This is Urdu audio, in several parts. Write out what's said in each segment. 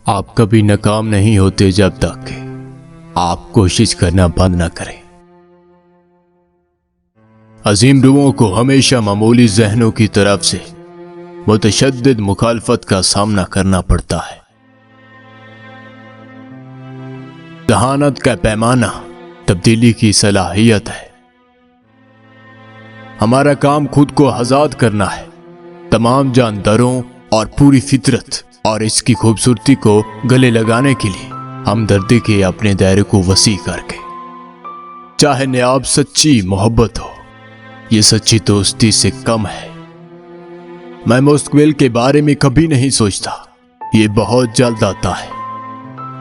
آپ کبھی ناکام نہیں ہوتے جب تک کہ آپ کوشش کرنا بند نہ کریں۔ عظیم روحوں کو ہمیشہ معمولی ذہنوں کی طرف سے متشدد مخالفت کا سامنا کرنا پڑتا ہے۔ ذہانت کا پیمانہ تبدیلی کی صلاحیت ہے۔ ہمارا کام خود کو آزاد کرنا ہے، تمام جانداروں اور پوری فطرت اور اس کی خوبصورتی کو گلے لگانے کے لیے ہمدردی کے اپنے دائرے کو وسیع کر کے۔ چاہے نیاب سچی محبت ہو، یہ سچی دوستی سے کم ہے۔ میں مستقبل کے بارے میں کبھی نہیں سوچتا، یہ بہت جلد آتا ہے۔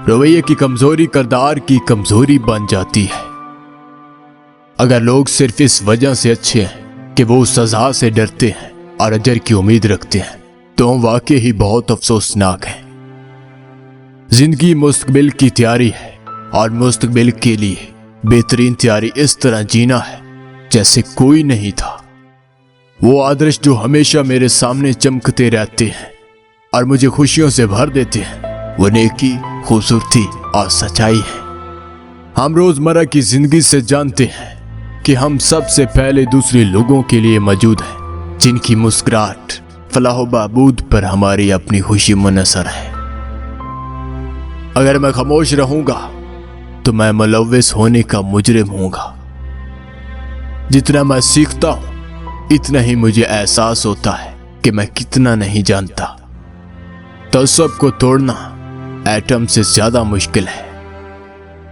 رویے کی کمزوری کردار کی کمزوری بن جاتی ہے۔ اگر لوگ صرف اس وجہ سے اچھے ہیں کہ وہ سزا سے ڈرتے ہیں اور اجر کی امید رکھتے ہیں تو ہم واقعی ہی بہت افسوسناک ہیں۔ زندگی مستقبل کی تیاری ہے، اور مستقبل کے لیے بہترین تیاری اس طرح جینا ہے جیسے کوئی نہیں تھا۔ وہ آدرش جو ہمیشہ میرے سامنے چمکتے رہتے ہیں اور مجھے خوشیوں سے بھر دیتے ہیں، وہ نیکی، خوبصورتی اور سچائی ہے۔ ہم روزمرہ کی زندگی سے جانتے ہیں کہ ہم سب سے پہلے دوسرے لوگوں کے لیے موجود ہیں، جن کی مسکراہٹ، فلاح و بہبود پر ہماری اپنی خوشی منحصر ہے۔ اگر میں خاموش رہوں گا تو میں ملوث ہونے کا مجرم ہوں گا۔ جتنا میں سیکھتا ہوں اتنا ہی مجھے احساس ہوتا ہے کہ میں کتنا نہیں جانتا۔ تعصب کو توڑنا ایٹم سے زیادہ مشکل ہے۔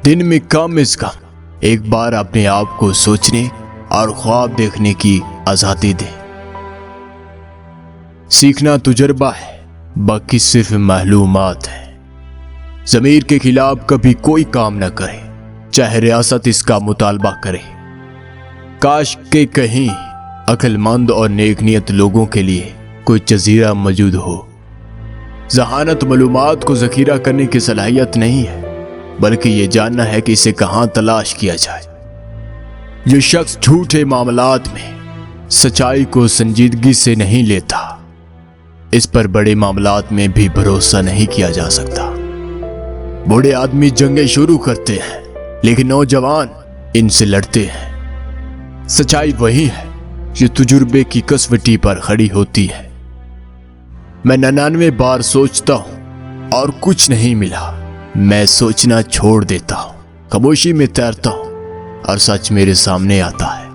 دن میں کم از کم ایک بار اپنے آپ کو سوچنے اور خواب دیکھنے کی آزادی دیں۔ سیکھنا تجربہ ہے، باقی صرف معلومات ہے۔ ضمیر کے خلاف کبھی کوئی کام نہ کرے، چاہے ریاست اس کا مطالبہ کرے۔ کاش کہ کہیں عقل مند اور نیک نیت لوگوں کے لیے کوئی جزیرہ موجود ہو۔ ذہانت معلومات کو ذخیرہ کرنے کی صلاحیت نہیں ہے، بلکہ یہ جاننا ہے کہ اسے کہاں تلاش کیا جائے۔ جو شخص جھوٹے معاملات میں سچائی کو سنجیدگی سے نہیں لیتا، اس پر بڑے معاملات میں بھی بھروسہ نہیں کیا جا سکتا۔ بوڑھے آدمی جنگیں شروع کرتے ہیں لیکن نوجوان ان سے لڑتے ہیں۔ سچائی وہی ہے جو تجربے کی کسوٹی پر کھڑی ہوتی ہے۔ میں 99 بار سوچتا ہوں اور کچھ نہیں ملا، میں سوچنا چھوڑ دیتا ہوں، خاموشی میں تیرتا ہوں اور سچ میرے سامنے آتا ہے۔